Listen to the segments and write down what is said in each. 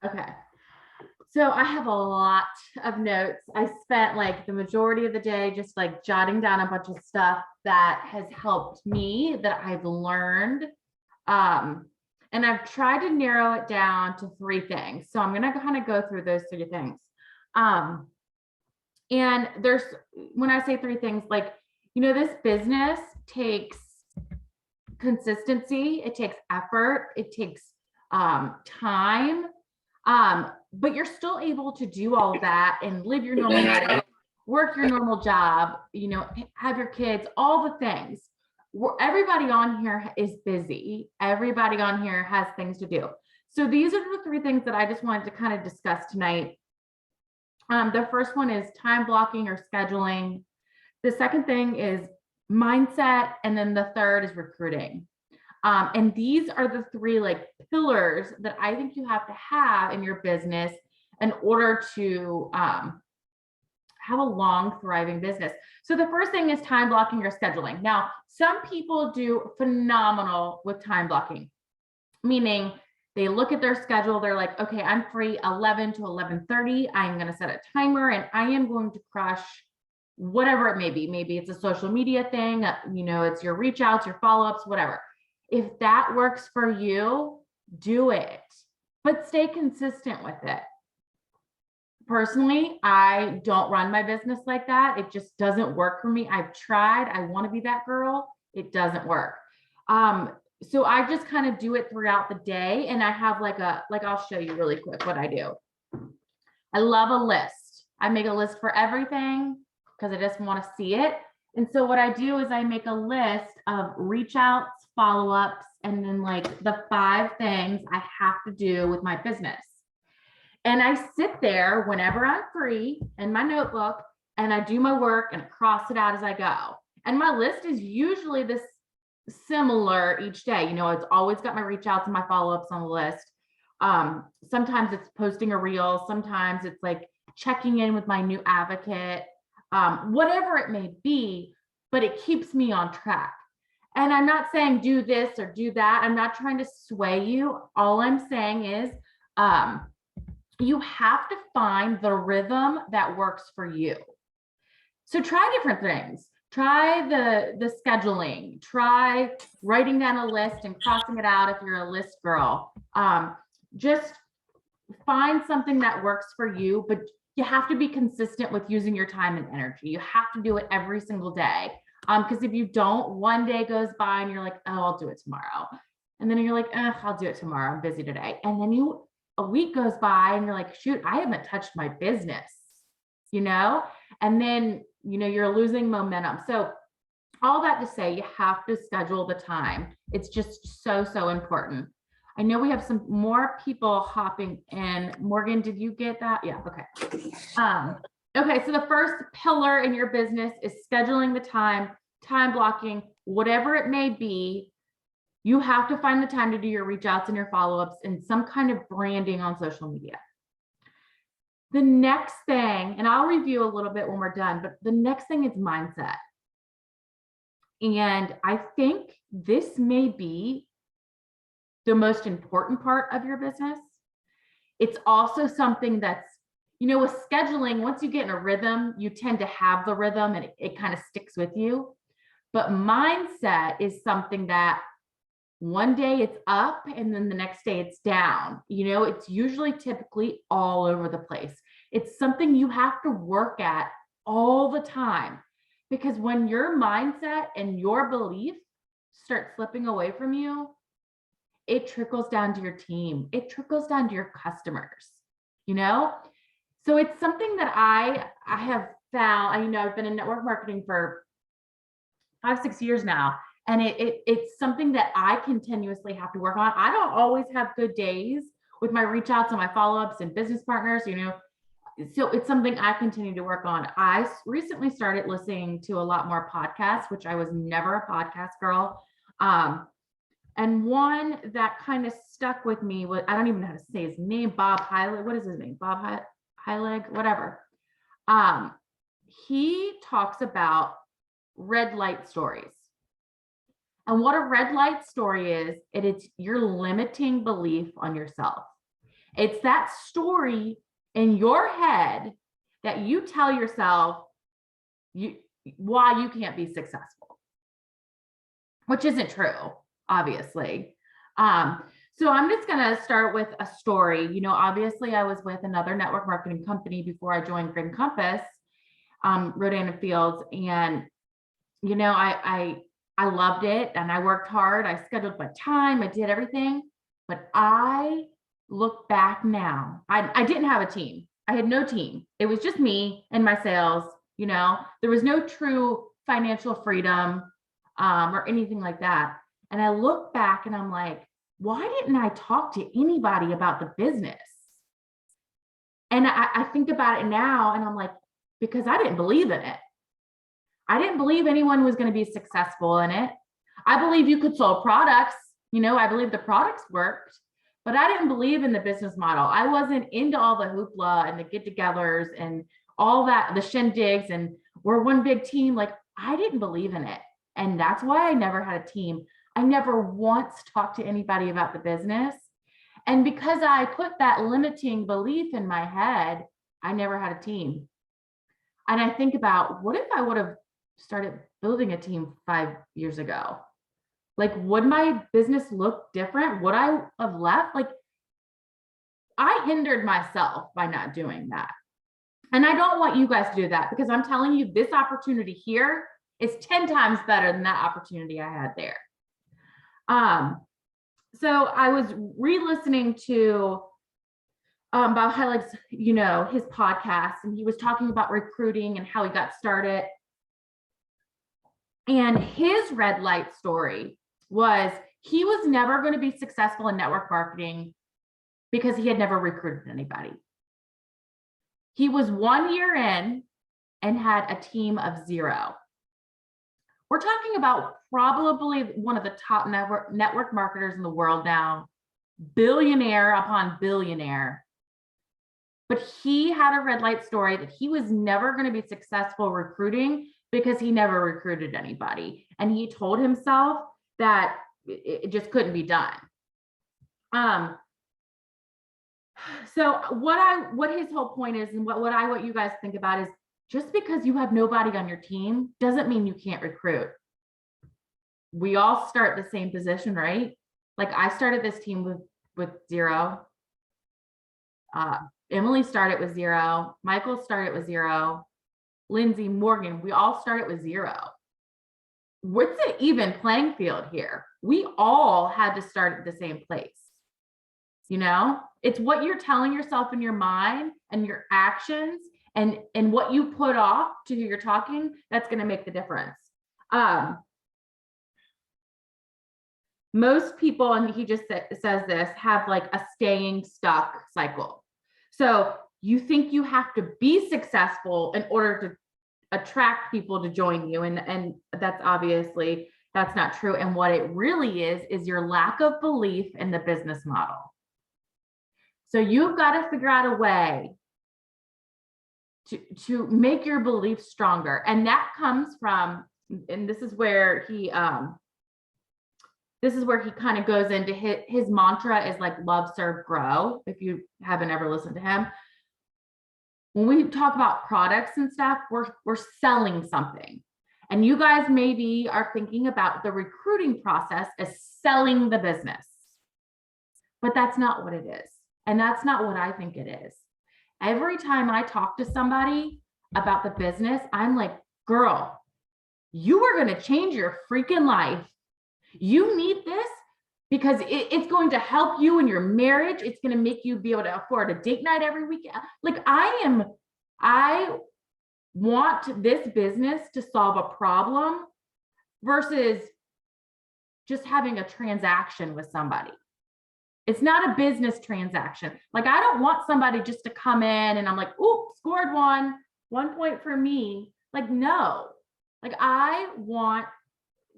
Okay. So I have a lot of notes. I spent like the majority of the day just like jotting down a bunch of stuff that has helped me that I've learned. Um, and I've tried to narrow it down to three things. So I'm going to kind of go through those three things. Um, and there's, when I say three things, like, this business takes consistency, it takes effort, it takes time. But you're still able to do all of that and live your normal life, work your normal job, have your kids, all the things. Everybody on here is busy. Everybody on here has things to do. So these are the three things that I just wanted to kind of discuss tonight. The first one is time blocking or scheduling. The second thing is mindset. And then the third is recruiting. And these are the three like pillars that I think you have to have in your business in order to have a long, thriving business. So the first thing is time blocking or scheduling. Now, some people do phenomenal with time blocking, meaning they look at their schedule. They're like, okay, I'm free 11 to 11:30. I'm going to set a timer and I am going to crush whatever it may be. Maybe it's a social media thing, it's your reach outs, your follow-ups, whatever. If that works for you, do it, but stay consistent with it. Personally, I don't run my business like that. It just doesn't work for me. I've tried. I want to be that girl. It doesn't work. So I just kind of do it throughout the day. And I have I'll show you really quick what I do. I love a list. I make a list for everything because I just want to see it. And so what I do is I make a list of reach outs, follow-ups, and then like the 5 things I have to do with my business. And I sit there whenever I'm free in my notebook and I do my work and cross it out as I go. And my list is usually this similar each day. It's always got my reach outs and my follow-ups on the list. Sometimes it's posting a reel. Sometimes it's like checking in with my new advocate, whatever it may be, but it keeps me on track. And I'm not saying do this or do that. I'm not trying to sway you. All I'm saying is you have to find the rhythm that works for you. So try different things. Try the scheduling. Try writing down a list and crossing it out if you're a list girl. Just find something that works for you, but you have to be consistent with using your time and energy. You have to do it every single day. Because if you don't, one day goes by and you're like, oh, I'll do it tomorrow. And then you're like, I'll do it tomorrow. I'm busy today. And then a week goes by and you're like, shoot, I haven't touched my business, and then, you're losing momentum. So all that to say, you have to schedule the time. It's just so, so important. I know we have some more people hopping in. Morgan, did you get that? Yeah. Okay. Okay. So the first pillar in your business is scheduling the time blocking, whatever it may be. You have to find the time to do your reach outs and your follow-ups and some kind of branding on social media. The next thing, and I'll review a little bit when we're done, but the next thing is mindset. And I think this may be the most important part of your business. It's also something that's, with scheduling, once you get in a rhythm, you tend to have the rhythm and it kind of sticks with you. But mindset is something that one day it's up and then the next day it's down. It's usually typically all over the place. It's something you have to work at all the time, because when your mindset and your belief start slipping away from you, it trickles down to your team. It trickles down to your customers, So it's something that I have found. I've been in network marketing for 5-6 years now. And it's something that I continuously have to work on. I don't always have good days with my reach outs and my follow-ups and business partners, so it's something I continue to work on. I recently started listening to a lot more podcasts, which I was never a podcast girl. And one that kind of stuck with me was, I don't even know how to say his name, Bob Heilig. What is his name? Bob Heilig, whatever. He talks about red light stories. And what a red light story is, it's your limiting belief on yourself. It's that story in your head that you tell yourself why you can't be successful, which isn't true, obviously. So I'm just going to start with a story. You know, obviously I was with another network marketing company before I joined Grid Compass, Rodan and Fields. And, you know, I loved it and I worked hard. I scheduled my time. I did everything, but I look back now, I didn't have a team. I had no team. It was just me and my sales. You know, there was no true financial freedom or anything like that. And I look back and I'm like, why didn't I talk to anybody about the business? And I think about it now and I'm like, because I didn't believe in it. I didn't believe anyone was going to be successful in it. I believe you could sell products. You know, I believe the products worked, but I didn't believe in the business model. I wasn't into all the hoopla and the get-togethers and all that, the shindigs, and we're one big team. Like, I didn't believe in it. And that's why I never had a team. I never once talked to anybody about the business. And because I put that limiting belief in my head, I never had a team. And I think about, what if I would have started building a team 5 years ago? Like, would my business look different? Would I have left? Like, I hindered myself by not doing that. And I don't want you guys to do that, because I'm telling you, this opportunity here is 10 times better than that opportunity I had there. So I was re-listening to Bob Heilig's, you know, his podcast, and he was talking about recruiting and how he got started. And his red light story was, he was never going to be successful in network marketing because he had never recruited anybody. He was 1 year in and had a team of 0. We're talking about probably one of the top network marketers in the world now, billionaire upon billionaire. But he had a red light story that he was never going to be successful recruiting because he never recruited anybody. And he told himself that it just couldn't be done. So what his whole point is, and what I want you guys to think about is, just because you have nobody on your team doesn't mean you can't recruit. We all start the same position, right? Like, I started this team with 0. Emily started with 0. Michael started with 0. Lindsay, Morgan, we all started with 0. What's an even playing field here? We all had to start at the same place. You know, it's what you're telling yourself in your mind and your actions and what you put off to who you're talking, that's going to make the difference. Most people, and he just says this, have like a staying stuck cycle. So you think you have to be successful in order to attract people to join you. And that's obviously, that's not true. And what it really is your lack of belief in the business model. So you've got to figure out a way to make your belief stronger. And that comes from, and this is where he kind of goes into his mantra is like love, serve, grow. If you haven't ever listened to him, when we talk about products and stuff, we're selling something. And you guys maybe are thinking about the recruiting process as selling the business, but that's not what it is. And that's not what I think it is. Every time I talk to somebody about the business, I'm like, girl, you are going to change your freaking life. You need this because it's going to help you in your marriage. It's going to make you be able to afford a date night every weekend. Like, I want this business to solve a problem versus just having a transaction with somebody. It's not a business transaction. Like, I don't want somebody just to come in and I'm like, ooh, scored 1 point for me. Like, no, like, I want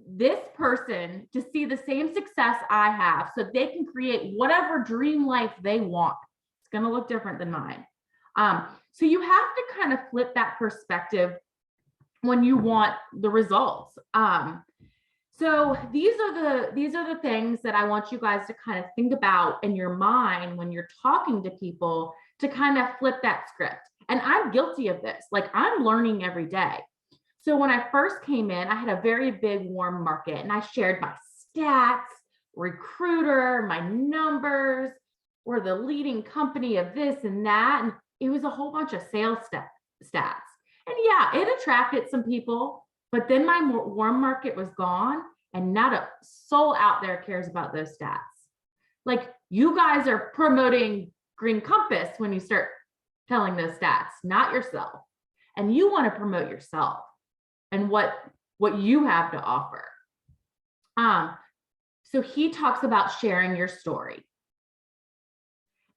this person to see the same success I have so they can create whatever dream life they want. It's going to look different than mine. So you have to kind of flip that perspective when you want the results. So these are the things that I want you guys to kind of think about in your mind when you're talking to people, to kind of flip that script. And I'm guilty of this. Like, I'm learning every day. So when I first came in, I had a very big warm market, and I shared my stats, recruiter, my numbers, we're the leading company of this and that. And it was a whole bunch of sales stats. And yeah, it attracted some people, but then my warm market was gone, and not a soul out there cares about those stats. Like, you guys are promoting Green Compass when you start telling those stats, not yourself. And you want to promote yourself and what you have to offer. So he talks about sharing your story.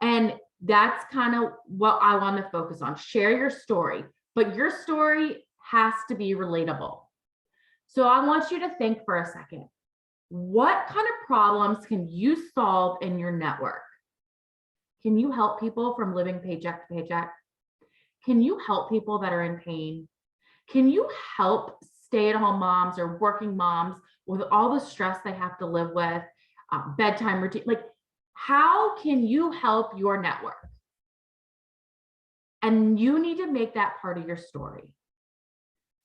And that's kind of what I want to focus on. Share your story, but your story has to be relatable. So I want you to think for a second, what kind of problems can you solve in your network? Can you help people from living paycheck to paycheck? Can you help people that are in pain? Can you help stay-at-home moms or working moms with all the stress they have to live with, bedtime routine? Like, how can you help your network? And you need to make that part of your story.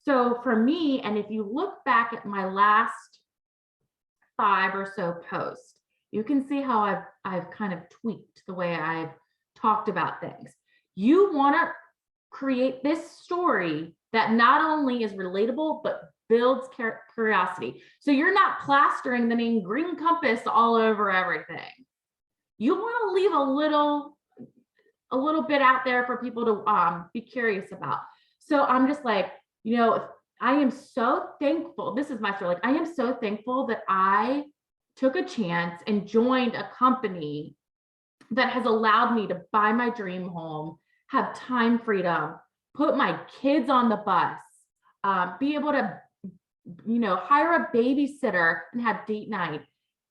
So for me, and if you look back at my last 5 or so posts, you can see how I've kind of tweaked the way I've talked about things. You want to create this story that not only is relatable, but builds curiosity. So you're not plastering the name Green Compass all over everything. You want to leave a little bit out there for people to be curious about. So I'm just like, I am so thankful. This is my story. Like, I am so thankful that I took a chance and joined a company that has allowed me to buy my dream home, have time freedom, put my kids on the bus, be able to, hire a babysitter and have date night,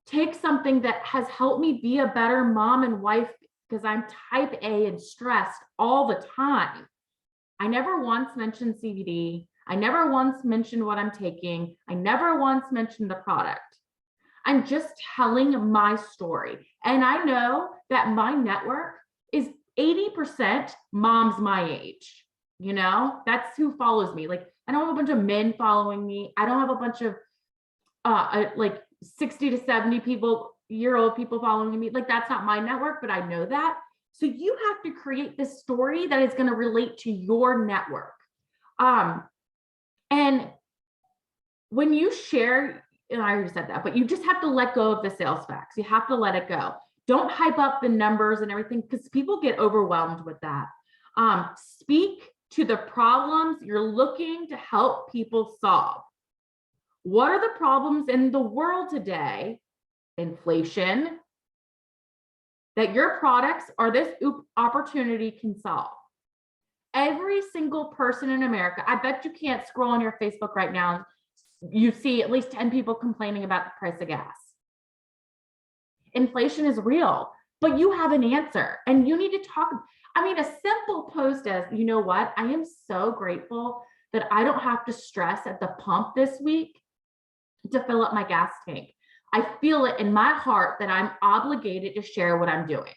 take something that has helped me be a better mom and wife, because I'm type A and stressed all the time. I never once mentioned CBD. I never once mentioned what I'm taking. I never once mentioned the product. I'm just telling my story. And I know that my network is 80% moms my age. That's who follows me. Like, I don't have a bunch of men following me. I don't have a bunch of like 60 to 70-year-old people following me. Like, that's not my network, but I know that. So you have to create this story that is going to relate to your network. And when you share, and I already said that, but you just have to let go of the sales facts. You have to let it go. Don't hype up the numbers and everything, because people get overwhelmed with that. Speak to the problems you're looking to help people solve. What are the problems in the world today? Inflation, that your products or this opportunity can solve. Every single person in America, I bet you can't scroll on your Facebook right now, you see at least 10 people complaining about the price of gas. Inflation is real, but you have an answer, and you need to talk. I mean, a simple post as, you know what, I am so grateful that I don't have to stress at the pump this week to fill up my gas tank. I feel it in my heart that I'm obligated to share what I'm doing.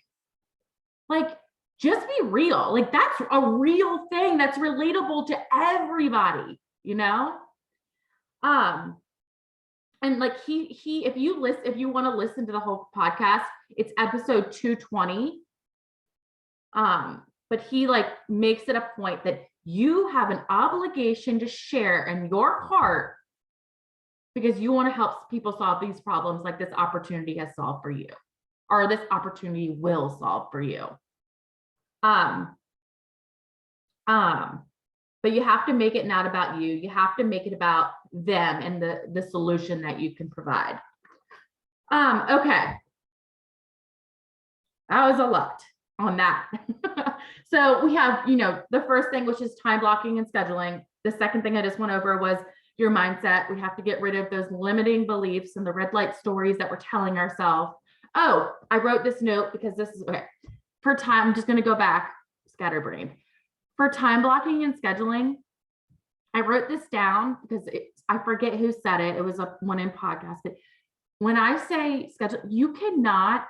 Like, just be real. Like, that's a real thing that's relatable to everybody, and like if you want to listen to the whole podcast, it's episode 220. But he like makes it a point that you have an obligation to share in your heart, because you want to help people solve these problems like this opportunity has solved for you, or this opportunity will solve for you. But you have to make it not about you. You have to make it about them and the solution that you can provide. Okay. That was a lot on that. So we have, the first thing, which is time blocking and scheduling. The second thing I just went over was your mindset. We have to get rid of those limiting beliefs and the red light stories that we're telling ourselves. Oh, I wrote this note because this is okay. For time, I'm just going to go back, scatterbrained. For time blocking and scheduling, I wrote this down because I forget who said it. It was one in podcast. But when I say schedule, you cannot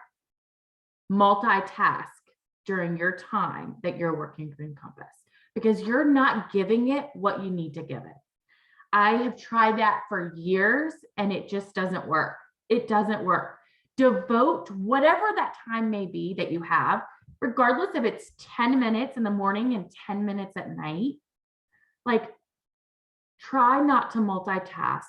multitask during your time that you're working Green Compass because you're not giving it what you need to give it. I have tried that for years and it just doesn't work. It doesn't work. Devote whatever that time may be that you have, regardless if it's 10 minutes in the morning and 10 minutes at night. Like, try not to multitask.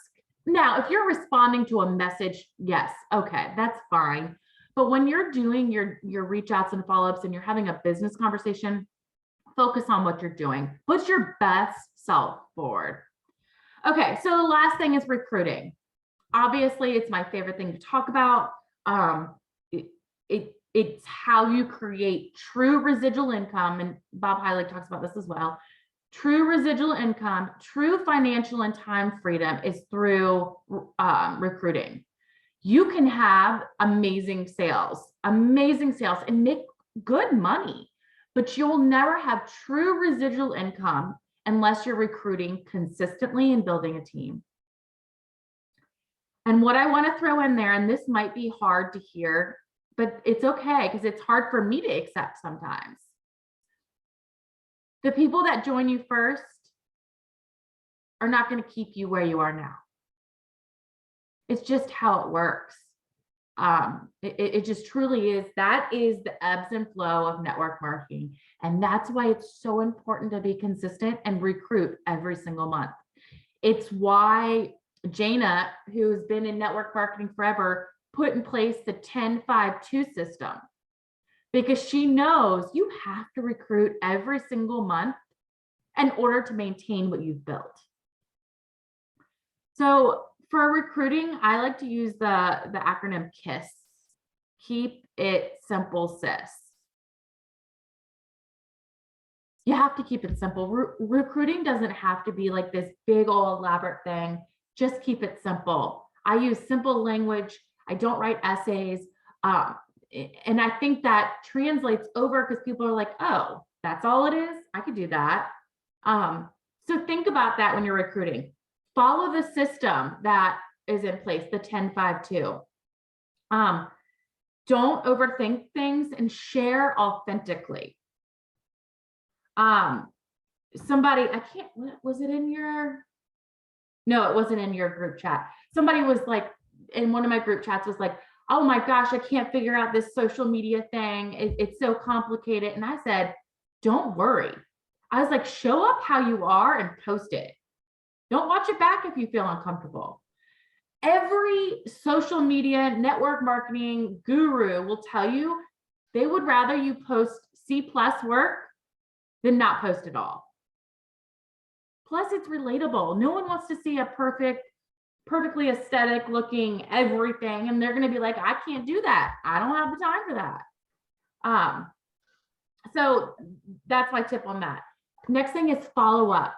Now, if you're responding to a message, yes, okay, that's fine. But when you're doing your reach outs and follow-ups and you're having a business conversation, focus on what you're doing. Put your best self forward. Okay, so the last thing is recruiting. Obviously, it's my favorite thing to talk about. It's how you create true residual income, and Bob Heilig talks about this as well. True residual income, true financial and time freedom is through recruiting. You can have amazing sales and make good money, but you'll never have true residual income unless you're recruiting consistently and building a team. And what I want to throw in there, and this might be hard to hear, but it's okay because it's hard for me to accept sometimes. The people that join you first are not going to keep you where you are now. It's just how it works. It just truly is. That is the ebbs and flow of network marketing. And that's why it's so important to be consistent and recruit every single month. It's why Jana, who's been in network marketing forever, put in place the 10-5-2 system, because she knows you have to recruit every single month in order to maintain what you've built. So for recruiting, I like to use the acronym KISS. Keep it simple, sis. You have to keep it simple. Recruiting doesn't have to be like this big old elaborate thing. Just keep it simple. I use simple language. I don't write essays. And I think that translates over because people are like, oh, that's all it is? I could do that. So think about that when you're recruiting. Follow the system that is in place, the 10-5-2. Don't overthink things and share authentically. Somebody, I can't, was it in your, no, it wasn't in your group chat. Somebody was like, in one of my group chats was like, oh my gosh, I can't figure out this social media thing. It's so complicated. And I said, don't worry. I was like, show up how you are and post it. Don't watch it back if you feel uncomfortable. Every social media network marketing guru will tell you they would rather you post C+ work than not post at all. Plus, it's relatable. No one wants to see a perfectly aesthetic looking everything, and they're going to be like, I can't do that. I don't have the time for that. So that's my tip on that. Next thing is follow up.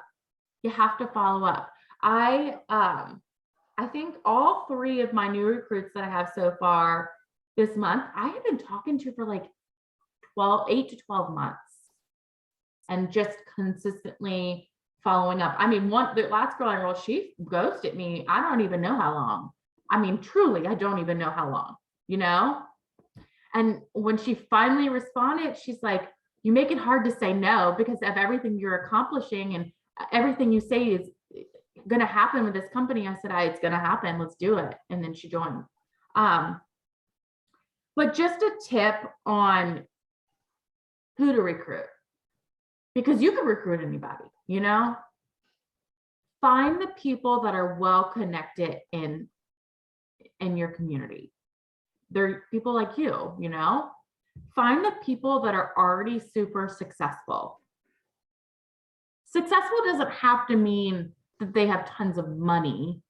You have to follow up. I think all 3 of my new recruits that I have so far this month, I have been talking to for like 8 to 12 months and just consistently following up. I mean, the last girl I enrolled, she ghosted me. I don't even know how long. I mean, truly, I don't even know how long, you know? And when she finally responded, she's like, you make it hard to say no because of everything you're accomplishing and everything you say is going to happen with this company. I said, it's going to happen. Let's do it. And then she joined. But just a tip on who to recruit, because you can recruit anybody, you know, find the people that are well connected in your community. They're people like you know, find the people that are already super successful. Successful doesn't have to mean that they have tons of money.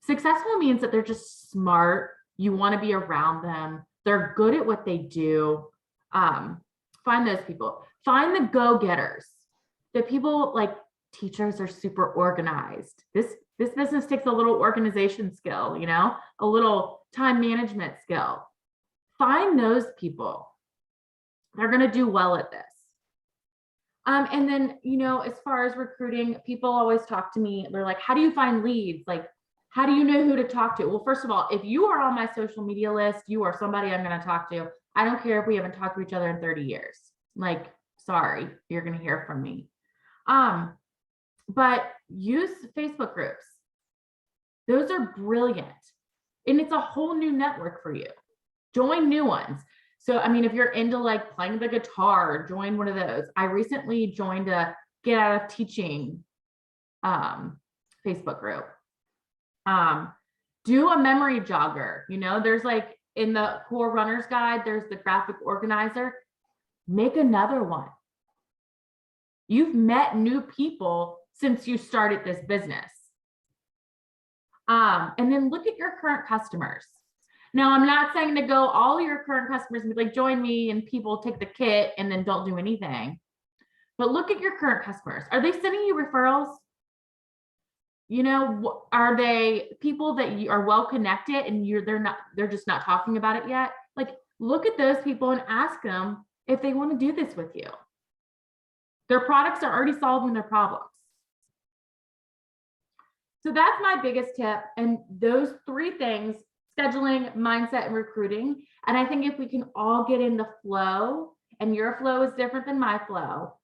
Successful means that they're just smart. You want to be around them. They're good at what they do. Find those people. Find the go-getters. The people like teachers are super organized. This business takes a little organization skill, you know, a little time management skill. Find those people. They're going to do well at this. And then, you know, as far as recruiting, people always talk to me. They're like, how do you find leads? Like, how do you know who to talk to? Well, first of all, if you are on my social media list, you are somebody I'm going to talk to. I don't care if we haven't talked to each other in 30 years. Like, sorry, you're going to hear from me. But use Facebook groups. Those are brilliant. And it's a whole new network for you. Join new ones. So, I mean, if you're into like playing the guitar, join one of those. I recently joined a get out of teaching Facebook group. Do a memory jogger. You know, there's like in the core runner's guide, there's the graphic organizer. Make another one. You've met new people since you started this business. And then look at your current customers. Now, I'm not saying to go all your current customers and be like, join me and people take the kit and then don't do anything. But look at your current customers. Are they sending you referrals? You know, are they people that you are well connected and they're just not talking about it yet? Like, look at those people and ask them if they want to do this with you. Their products are already solving their problems. So that's my biggest tip. And those three things, scheduling, mindset, and recruiting. And I think if we can all get in the flow, and your flow is different than my flow,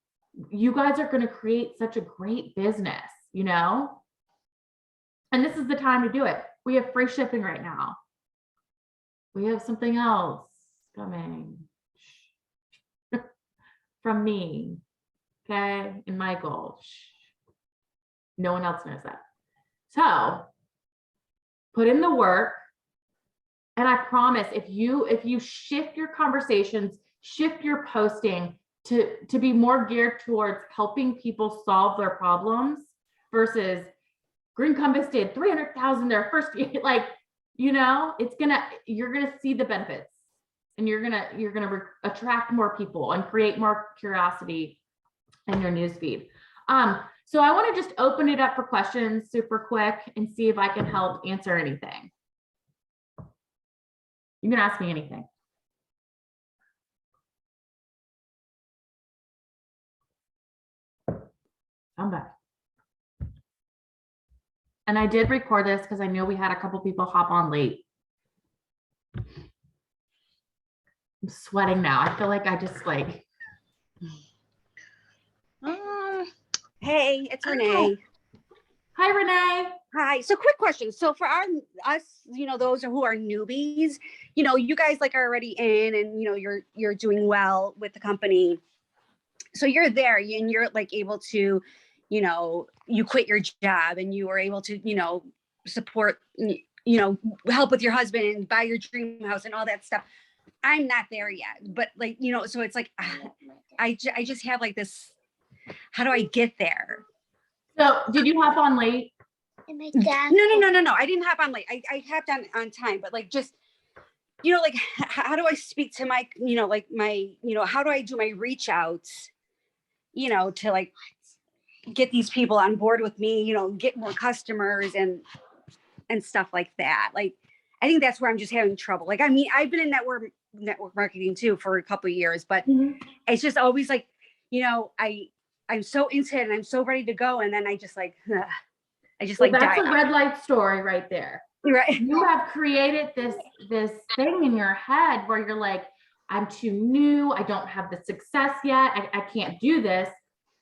you guys are going to create such a great business, you know? And this is the time to do it. We have free shipping right now. We have something else coming from me, okay? And Michael. No one else knows that. So put in the work. And I promise if you shift your conversations, shift your posting to be more geared towards helping people solve their problems versus Green Compass did 300,000 their first year, like, you know, you're gonna see the benefits and you're gonna attract more people and create more curiosity in your newsfeed. So I want to just open it up for questions super quick and see if I can help answer anything. You can ask me anything. I'm back. And I did record this because I knew we had a couple people hop on late. I'm sweating now. I feel like I just like. Hey, it's Renee. Hi, Renee. Hi. So quick question. So for us, you know, those who are newbies, you know, you guys like are already in and, you know, you're doing well with the company. So you're there and you're like able to, you know, you quit your job and you were able to, you know, support, you know, help with your husband and buy your dream house and all that stuff. I'm not there yet, but like, you know, so it's like, I just have like this, how do I get there? So did you hop on late? No. I didn't hop on late. I hopped on time, but like just, you know, like how do I speak to my, you know, like my, you know, how do I do my reach outs, you know, to like get these people on board with me, you know, get more customers and stuff like that. Like, I think that's where I'm just having trouble. Like, I mean, I've been in network marketing too for a couple of years, but it's just always like, you know, I'm so into it and I'm so ready to go. And then I just like, that's a red light story right there. Right. You have created this thing in your head where you're like, I'm too new. I don't have the success yet. I can't do this.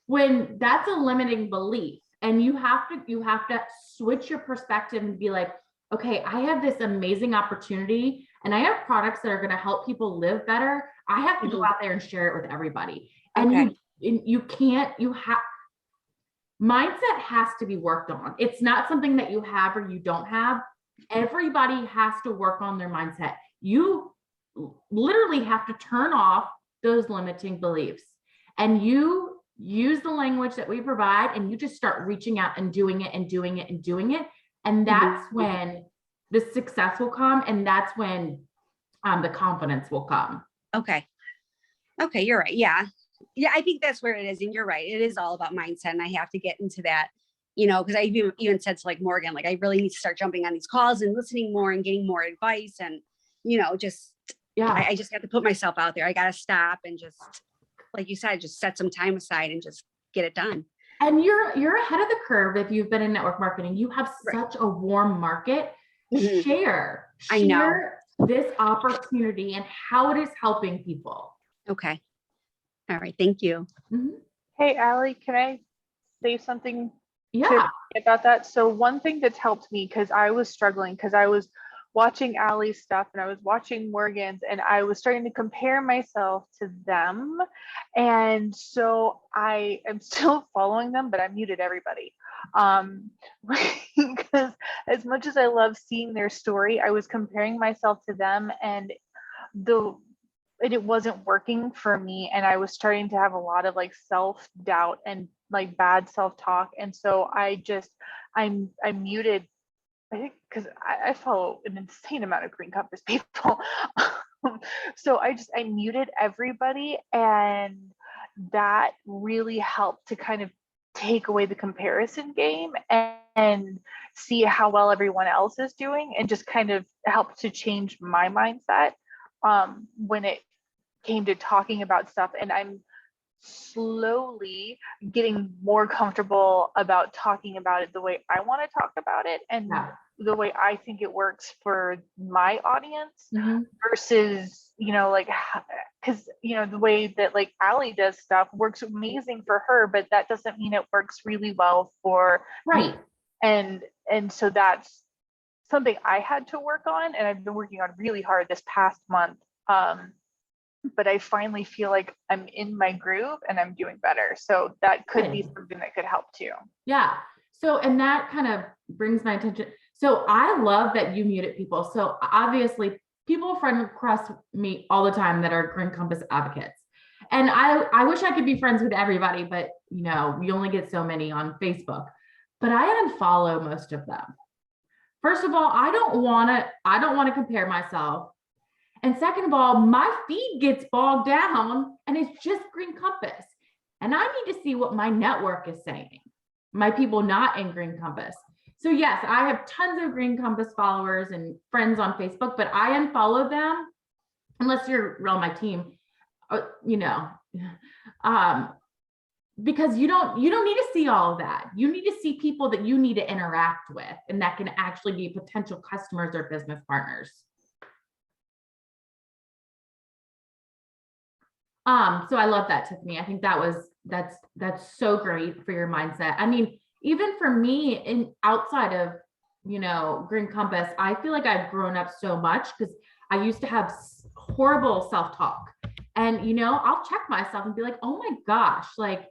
When that's a limiting belief, and you have to switch your perspective and be like, okay, I have this amazing opportunity and I have products that are going to help people live better. I have to go out there and share it with everybody. And mindset has to be worked on. It's not something that you have or you don't have. Everybody has to work on their mindset. You literally have to turn off those limiting beliefs and you use the language that we provide and you just start reaching out and doing it and doing it and doing it. And that's when the success will come. And that's when the confidence will come. Okay. You're right. Yeah, I think that's where it is. And you're right. It is all about mindset. And I have to get into that, you know, because I even said to like Morgan, like, I really need to start jumping on these calls and listening more and getting more advice. And, you know, just, I just have to put myself out there. I got to stop and just like you said, just set some time aside and just get it done. And you're ahead of the curve if you've been in network marketing. You have such a warm market. Mhm. Share I know. this opportunity and how it is helping people. Okay. All right. Thank you. Mhm. Hey, Allie, can I say something Yeah. about that? So one thing that's helped me, because I was struggling, because I was watching Allie's stuff and I was watching Morgan's, and I was starting to compare myself to them. And so I am still following them, but I muted everybody. Because as much as I love seeing their story, I was comparing myself to them, and it wasn't working for me, and I was starting to have a lot of like self-doubt and like bad self-talk. And so I muted, I think, because I follow an insane amount of Green Compass people. So I muted everybody, and that really helped to kind of take away the comparison game and see how well everyone else is doing, and just kind of helped to change my mindset when it came to talking about stuff. And I'm slowly getting more comfortable about talking about it the way I want to talk about it, and the way I think it works for my audience, versus, like, because, the way that like Allie does stuff works amazing for her, but that doesn't mean it works really well for me. And so that's something I had to work on, and I've been working on really hard this past month. But I finally feel like I'm in my groove and I'm doing better. So that could be something that could help too. Yeah. So, and that kind of brings my attention. So I love that you muted people. So obviously people friend request me all the time that are Green Compass advocates. And I wish I could be friends with everybody, but you only get so many on Facebook. But I unfollow most of them. First of all, I don't want to compare myself. And second of all, my feed gets bogged down and it's just Green Compass. And I need to see what my network is saying, my people not in Green Compass. So yes, I have tons of Green Compass followers and friends on Facebook, but I unfollow them unless you're on my team, because you don't need to see all of that. You need to see people that you need to interact with and that can actually be potential customers or business partners. So I love that, Tiffany. I think that's so great for your mindset. I mean, even for me outside of, Green Compass, I feel like I've grown up so much because I used to have horrible self-talk, and, I'll check myself and be like, oh my gosh, like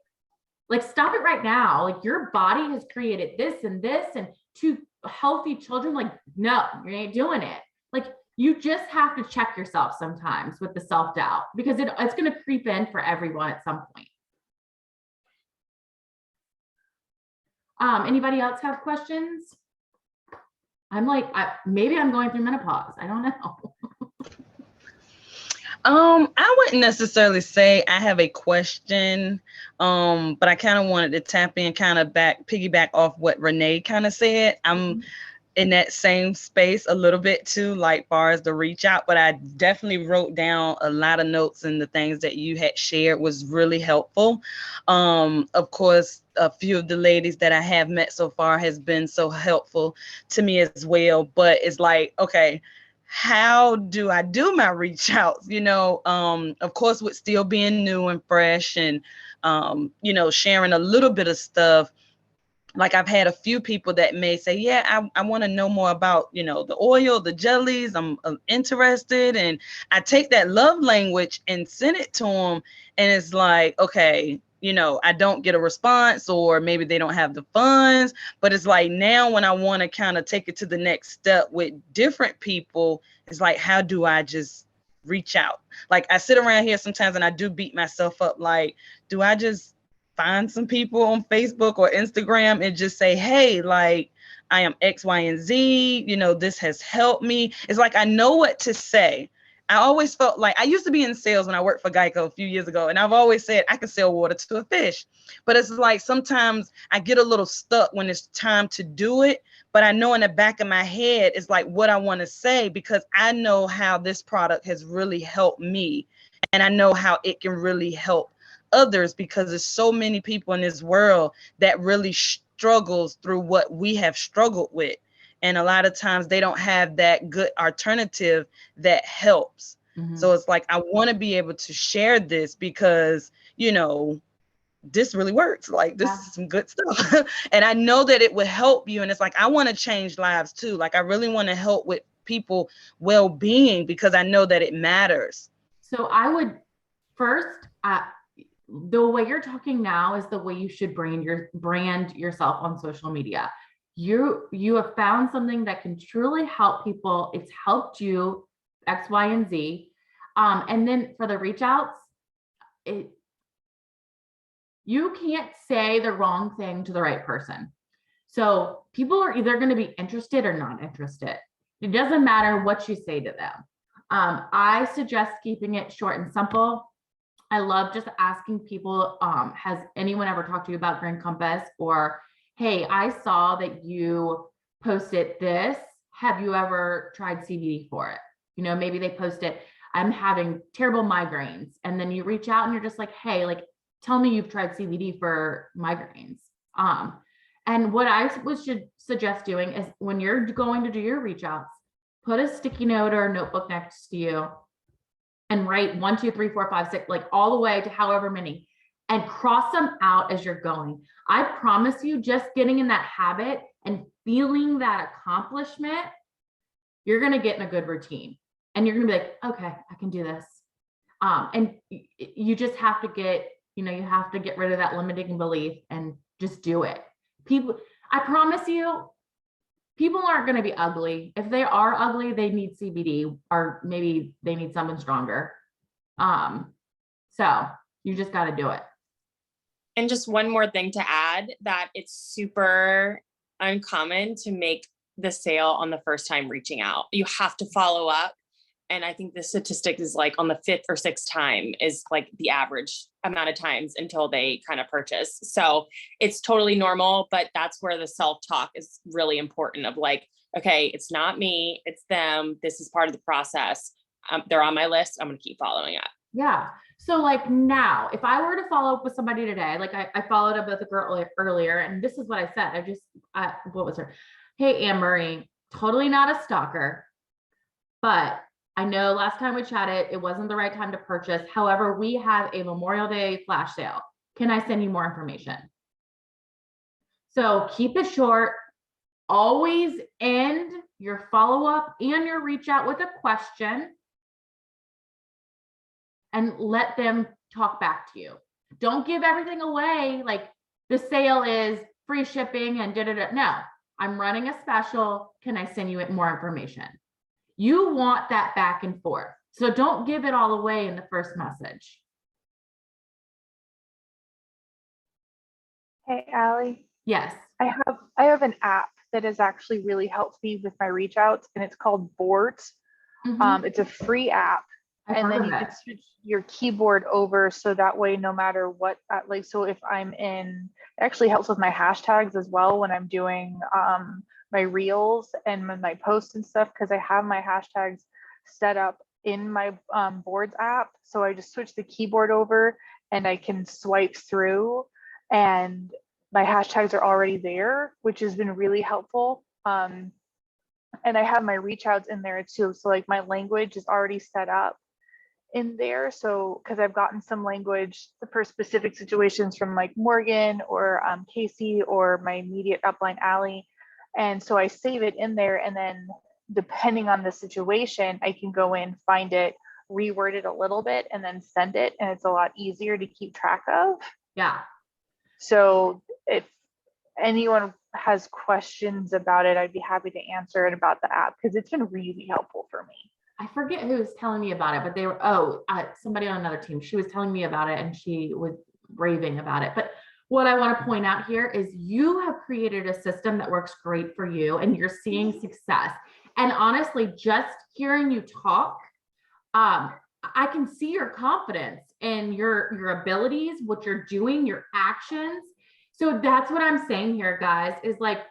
stop it right now. Like your body has created this and this and two healthy children. Like, no, you ain't doing it. Like, you just have to check yourself sometimes with the self-doubt, because it's going to creep in for everyone at some point. Anybody else have questions? I'm like, maybe I'm going through menopause. I don't know. I wouldn't necessarily say I have a question, but I kind of wanted to tap in, piggyback off what Renee kind of said. I'm in that same space a little bit too, like far as the reach out, but I definitely wrote down a lot of notes, and the things that you had shared was really helpful. Of course, a few of the ladies that I have met so far has been so helpful to me as well, but it's like, okay, how do I do my reach outs? Of course, with still being new and fresh and, sharing a little bit of stuff. Like I've had a few people that may say, yeah, I want to know more about, the oil, the jellies. I'm interested. And I take that love language and send it to them. And it's like, okay, I don't get a response, or maybe they don't have the funds. But it's like now when I want to kind of take it to the next step with different people, it's like, how do I just reach out? Like I sit around here sometimes and I do beat myself up. Like, do I just find some people on Facebook or Instagram and just say, hey, like, I am X, Y, and Z, this has helped me. It's like, I know what to say. I always felt like I used to be in sales when I worked for Geico a few years ago. And I've always said I can sell water to a fish, but it's like, sometimes I get a little stuck when it's time to do it. But I know in the back of my head is like what I want to say, because I know how this product has really helped me. And I know how it can really help others, because there's so many people in this world that really struggles through what we have struggled with. And a lot of times they don't have that good alternative that helps. Mhm. So it's like, I want to be able to share this because, you know, this really works. Like, this is some good stuff. And I know that it would help you. And it's like, I want to change lives too. Like, I really want to help with people well-being because I know that it matters. So I would first, the way you're talking now is the way you should brand yourself on social media. You have found something that can truly help people. It's helped you X, Y, and Z. And then for the reach outs, you can't say the wrong thing to the right person. So people are either going to be interested or not interested. It doesn't matter what you say to them. I suggest keeping it short and simple. I love just asking people, has anyone ever talked to you about Grand Compass? Or, hey, I saw that you posted this. Have you ever tried CBD for it? You know, maybe they posted, I'm having terrible migraines. And then you reach out and you're just like, hey, like, tell me you've tried CBD for migraines. And what I should suggest doing is when you're going to do your reach outs, put a sticky note or a notebook next to you and write 1, 2, 3, 4, 5, 6, like all the way to however many, and cross them out as you're going. I promise you, just getting in that habit and feeling that accomplishment, you're going to get in a good routine and you're going to be like, okay, I can do this. And you just have to get, you have to get rid of that limiting belief and just do it. People, I promise you, people aren't going to be ugly. If they are ugly, they need CBD, or maybe they need something stronger. So you just got to do it. And just one more thing to add, that it's super uncommon to make the sale on the first time reaching out. You have to follow up. And I think the statistic is like on the 5th or 6th time is like the average amount of times until they kind of purchase. So it's totally normal, but that's where the self-talk is really important of like, okay, it's not me, it's them. This is part of the process. They're on my list. I'm going to keep following up. Yeah. So like now, if I were to follow up with somebody today, like I followed up with a girl earlier, and this is what I said. What was her? Hey, Anne Marie, totally not a stalker, but I know last time we chatted, it wasn't the right time to purchase. However, we have a Memorial Day flash sale. Can I send you more information? So keep it short. Always end your follow-up and your reach out with a question and let them talk back to you. Don't give everything away. Like the sale is free shipping and da-da-da. No, I'm running a special. Can I send you more information? You want that back and forth. So don't give it all away in the first message. Hey, Allie. Yes. I have an app that has actually really helped me with my reach outs, and it's called Boards. Mhm. It's a free app. I've And heard then of you it. can switch your keyboard over so that way, no matter what, like, so if I'm in, it actually helps with my hashtags as well when I'm doing my reels and my posts and stuff, because I have my hashtags set up in my Boards app. So I just switch the keyboard over and I can swipe through and my hashtags are already there, which has been really helpful. And I have my reach outs in there too. So like my language is already set up in there. So, because I've gotten some language for specific situations from like Morgan or Casey or my immediate upline Allie. And so I save it in there. And then depending on the situation, I can go in, find it, reword it a little bit, and then send it. And it's a lot easier to keep track of. Yeah. So if anyone has questions about it, I'd be happy to answer it about the app because it's been really helpful for me. I forget who was telling me about it, but they were, somebody on another team. She was telling me about it and she was raving about it. But what I want to point out here is you have created a system that works great for you and you're seeing success. And honestly, just hearing you talk, I can see your confidence and your abilities, what you're doing, your actions. So that's what I'm saying here, guys, is like,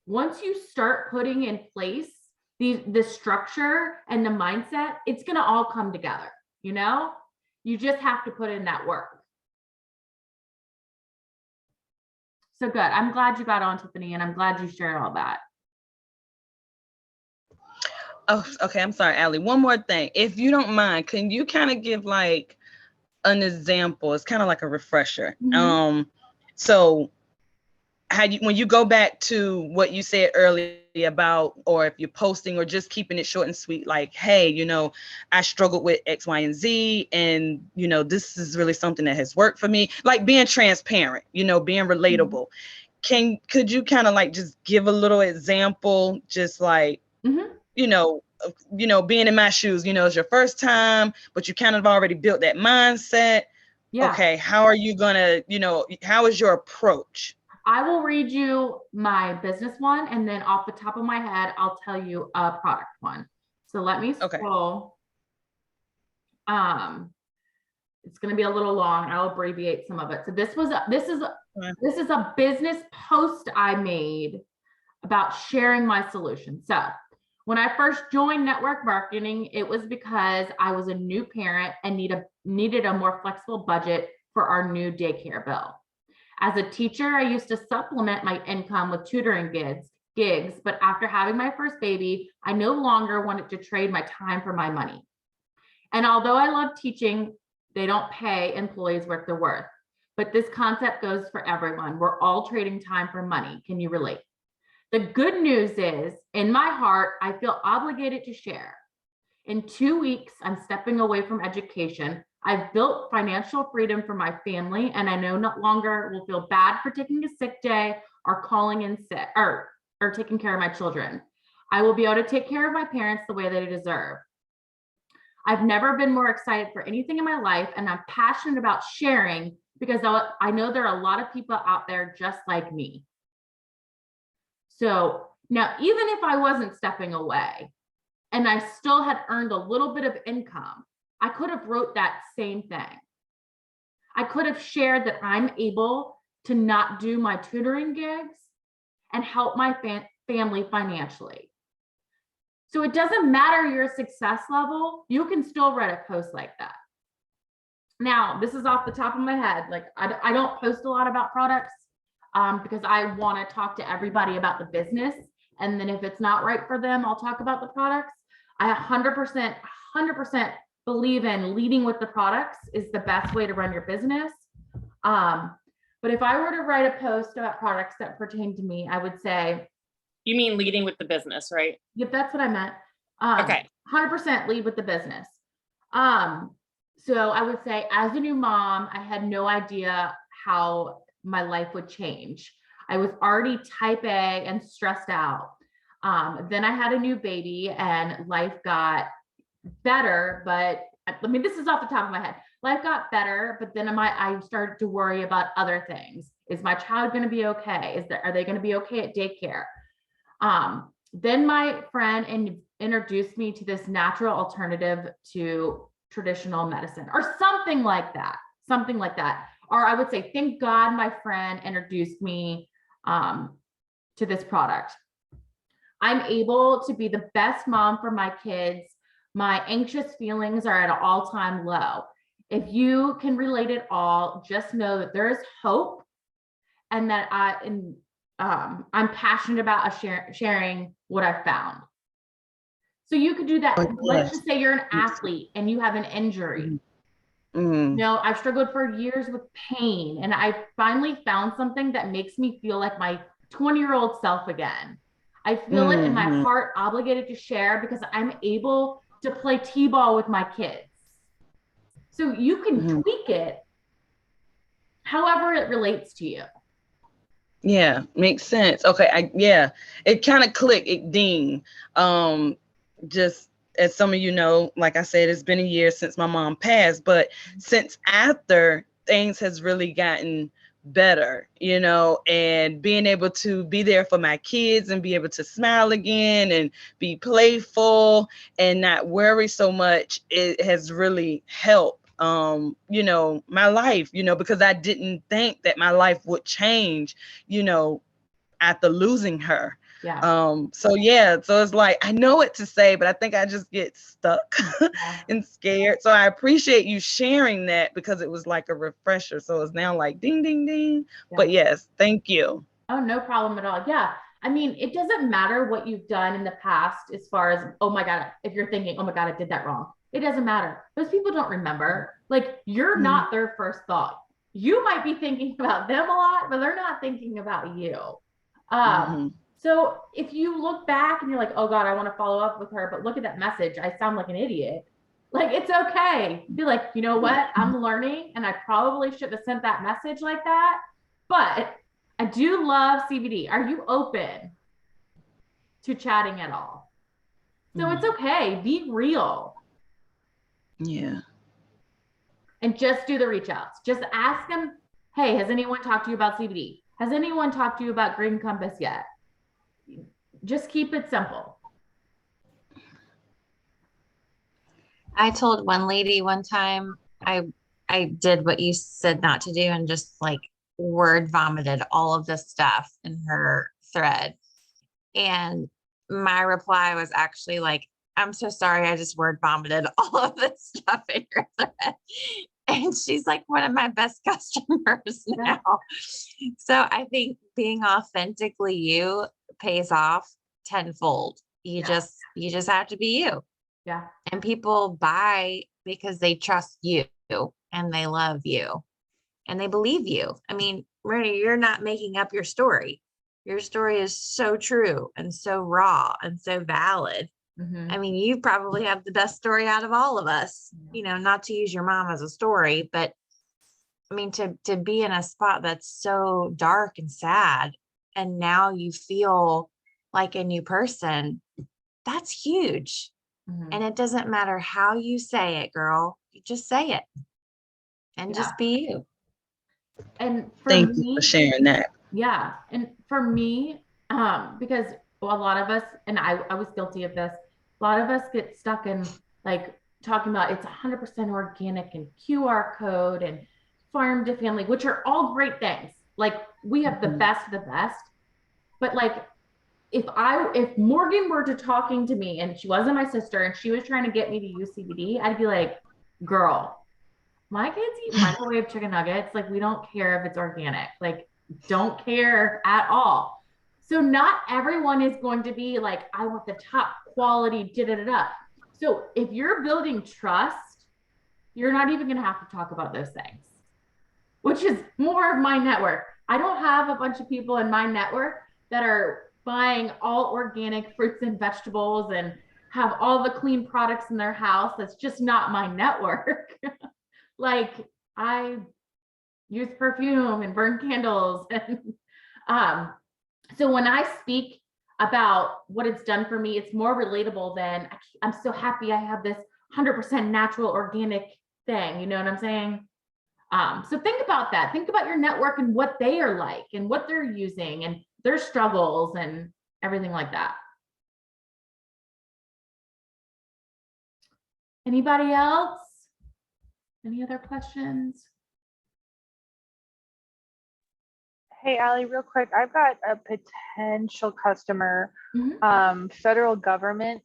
once you start putting in place the structure and the mindset, it's going to all come together. You just have to put in that work. So good. I'm glad you got on, Tiffany, and I'm glad you shared all that. Oh, okay. I'm sorry, Allie. One more thing. If you don't mind, can you kind of give like an example? It's kind of like a refresher. Mhm. So how you, when you go back to what you said earlier about, or if you're posting or just keeping it short and sweet, like, hey, you know, I struggled with X, Y, and Z, and you know, this is really something that has worked for me. Like being transparent, you know, being relatable. Could you kind of like just give a little example, just like, Mhm. you know, being in my shoes, you know, it's your first time, but you kind of already built that mindset. Yeah. Okay, how are you gonna, you know, how is your approach? I will read you my business one, and then off the top of my head, I'll tell you a product one. So let me Okay. scroll. It's going to be a little long. I'll abbreviate some of it. So this is a business post I made about sharing my solution. So when I first joined network marketing, it was because I was a new parent and needed a more flexible budget for our new daycare bill. As a teacher, I used to supplement my income with tutoring gigs, but after having my first baby, I no longer wanted to trade my time for my money. And although I love teaching, they don't pay employees what they're worth. But this concept goes for everyone. We're all trading time for money. Can you relate? The good news is, in my heart, I feel obligated to share. In 2 weeks, I'm stepping away from education. I've built financial freedom for my family, and I no longer will feel bad for taking a sick day or calling in sick or taking care of my children. I will be able to take care of my parents the way that they deserve. I've never been more excited for anything in my life, and I'm passionate about sharing because I know there are a lot of people out there just like me. So now, even if I wasn't stepping away and I still had earned a little bit of income, I could have wrote that same thing. I could have shared that I'm able to not do my tutoring gigs and help my family financially. So it doesn't matter your success level, you can still write a post like that. Now, this is off the top of my head. Like I don't post a lot about products because I want to talk to everybody about the business. And then if it's not right for them, I'll talk about the products. I 100% believe in leading with the products is the best way to run your business. But if I were to write a post about products that pertain to me, I would say, You mean leading with the business, right? yep, that's what I meant. Okay. 100% lead with the business. So I would say, as a new mom, I had no idea how my life would change. I was already type A and stressed out. Then I had a new baby and life got better, but I mean, this is off the top of my head. Life got better, but then I started to worry about other things. Is my child going to be okay? Are they going to be okay at daycare? Then my friend introduced me to this natural alternative to traditional medicine or something like that. Or I would say, thank God my friend introduced me to this product. I'm able to be the best mom for my kids. My anxious feelings are at an all-time low. If you can relate it all, just know that there is hope and that I'm passionate about sharing what I've found. So you could do that. Oh, Let's yes. just say you're an athlete and you have an injury. Mm. You know, I've struggled for years with pain, and I finally found something that makes me feel like my 20-year-old self again. I feel it in my heart, obligated to share because I'm able to play t-ball with my kids. So you can tweak it however it relates to you. Yeah, makes sense. Okay, yeah, it kind of clicked, it ding. Just as some of you know, like I said, it's been a year since my mom passed, but since after, things has really gotten better, you know, and being able to be there for my kids and be able to smile again and be playful and not worry so much, it has really helped you know, my life, you know, because I didn't think that my life would change, you know, after losing her. Yeah. So yeah, so it's like I know what to say, but I think I just get stuck Yeah. and scared. So I appreciate you sharing that because it was like a refresher. So it's now like ding ding ding. Yeah. But yes, thank you. Oh, no problem at all. Yeah. I mean, it doesn't matter what you've done in the past as far as, oh my God, if you're thinking, oh my God, I did that wrong. It doesn't matter. Those people don't remember. Like, you're not their first thought. You might be thinking about them a lot, but they're not thinking about you. Mhm. So if you look back and you're like, oh God, I want to follow up with her, but look at that message. I sound like an idiot. Like, it's okay. Be like, you know what? I'm learning and I probably shouldn't have sent that message like that. But I do love CBD. Are you open to chatting at all? So it's okay. Be real Yeah. and just do the reach outs. Just ask them, hey, has anyone talked to you about CBD? Has anyone talked to you about Green Compass yet? Just keep it simple. I told one lady one time I did what you said not to do and just like word vomited all of this stuff in her thread. And my reply was actually like, I'm so sorry, I just word vomited all of this stuff in your thread. And she's like one of my best customers now. So I think being authentically you pays off tenfold. You just have to be you. Yeah. And people buy because they trust you and they love you and they believe you. I mean, Maria, you're not making up your story. Your story is so true and so raw and so valid. Mhm. I mean, you probably have the best story out of all of us, you know, not to use your mom as a story, but I mean, to be in a spot that's so dark and sad, and now you feel like a new person, that's huge. Mhm. And it doesn't matter how you say it, girl. You just say it and Yeah. just be you. And for Thank you me, for sharing that. yeah. And for me, because a lot of us, and I was guilty of this, a lot of us get stuck in like talking about it's 100% organic and QR code and farm to family, which are all great things. Like we have the best of the best. But like if Morgan were to talking to me and she wasn't my sister and she was trying to get me to use CBD, I'd be like, girl, my kids eat microwave chicken nuggets. Like, we don't care if it's organic. Like, don't care at all. So, not everyone is going to be like, I want the top quality, da da da da. So, if you're building trust, you're not even going to have to talk about those things, which is more of my network. I don't have a bunch of people in my network that are buying all organic fruits and vegetables and have all the clean products in their house. That's just not my network. Like I use perfume and burn candles. And so when I speak about what it's done for me, it's more relatable than I'm so happy I have this 100% natural organic thing. You know what I'm saying? So think about that. Think about your network and what they are like and what they're using and their struggles and everything like that. Anybody else? Any other questions? Hey, Allie, real quick, I've got a potential customer, Mhm. federal government.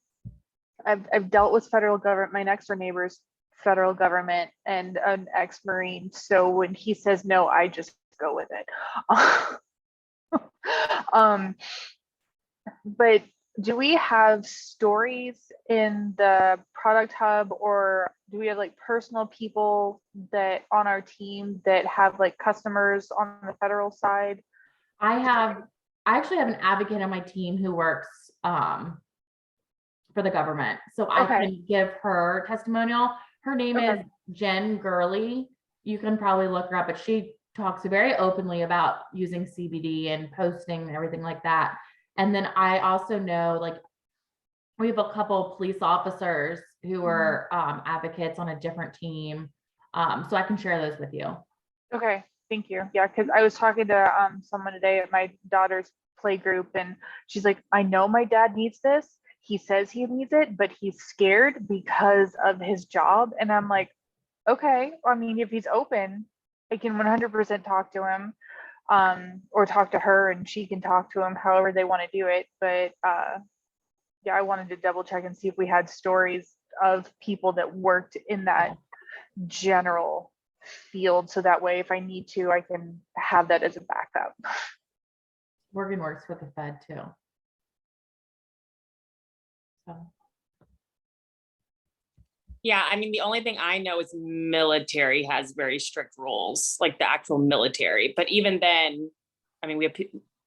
I've dealt with federal government. My next door neighbor's federal government and an ex-Marine. So when he says no, I just go with it. But do we have stories in the product hub, or do we have like personal people that on our team that have like customers on the federal side? I actually have an advocate on my team who works for the government. So I Okay. can give her testimonial. Her name is Okay. Jen Gurley. You can probably look her up, but she talks very openly about using CBD and posting and everything like that. And then I also know like we have a couple police officers who are advocates on a different team. So I can share those with you. Okay, thank you. Yeah, because I was talking to someone today at my daughter's play group, and she's like, I know my dad needs this. He says he needs it, but he's scared because of his job. And I'm like, okay, I mean, if he's open, I can 100% talk to him. or talk to her and she can talk to him however they want to do it. But yeah, I wanted to double check and see if we had stories of people that worked in that general field. So that way, if I need to, I can have that as a backup. Morgan works for the Fed too. So, Yeah, I mean, the only thing I know is military has very strict rules, like the actual military. But even then, I mean, we have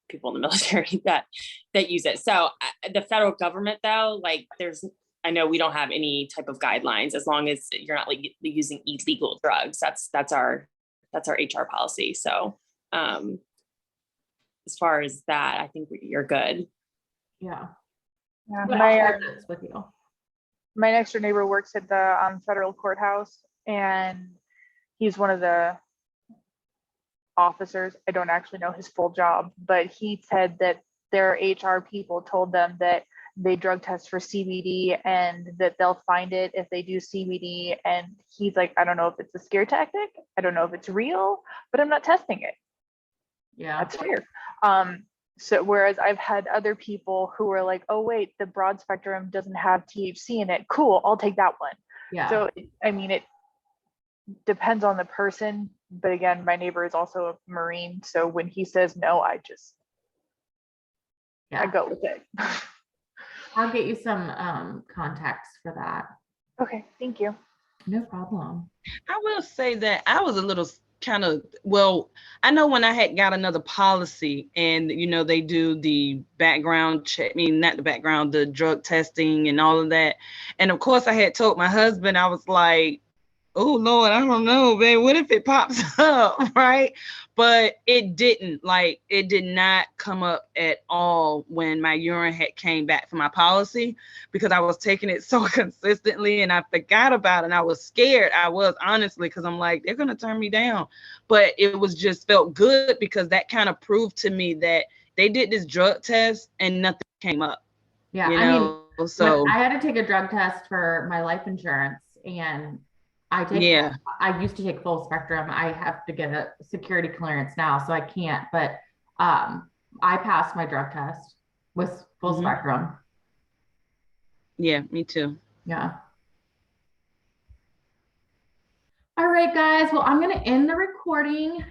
people in the military that use it. So the federal government, though, like I know we don't have any type of guidelines as long as you're not like using illegal drugs. That's our HR policy. So as far as that, I think you're good. yeah. Yeah, But I'll share this with you. my next door neighbor works at the federal courthouse, and he's one of the officers. I don't actually know his full job, but he said that their HR people told them that they drug test for CBD and that they'll find it if they do CBD. And he's like, I don't know if it's a scare tactic. I don't know if it's real, but I'm not testing it. Yeah. That's fair. So whereas I've had other people who are like, oh wait, the broad spectrum doesn't have THC in it. Cool, I'll take that one. Yeah. So I mean, it depends on the person, but again, my neighbor is also a Marine, so when he says no, I yeah. go with it. I'll get you some contacts for that. Okay, thank you. No problem. I will say that I was a little kind of, well, I know when I had got another policy and, they do the background check, not the background, the drug testing and all of that. And of course I had told my husband, I was like, oh Lord, I don't know, babe, what if it pops up, right? But it didn't, it did not come up at all when my urine had came back for my policy, because I was taking it so consistently and I forgot about it. And I was scared. I was, honestly, because I'm like, they're going to turn me down. But it was just felt good, because that kind of proved to me that they did this drug test and nothing came up. Yeah. You I mean, know, so I had to take a drug test for my life insurance, and I used to take full spectrum. I have to get a security clearance now, so I can't, but I passed my drug test with full spectrum. Yeah, me too. Yeah. All right, guys. Well, I'm going to end the recording.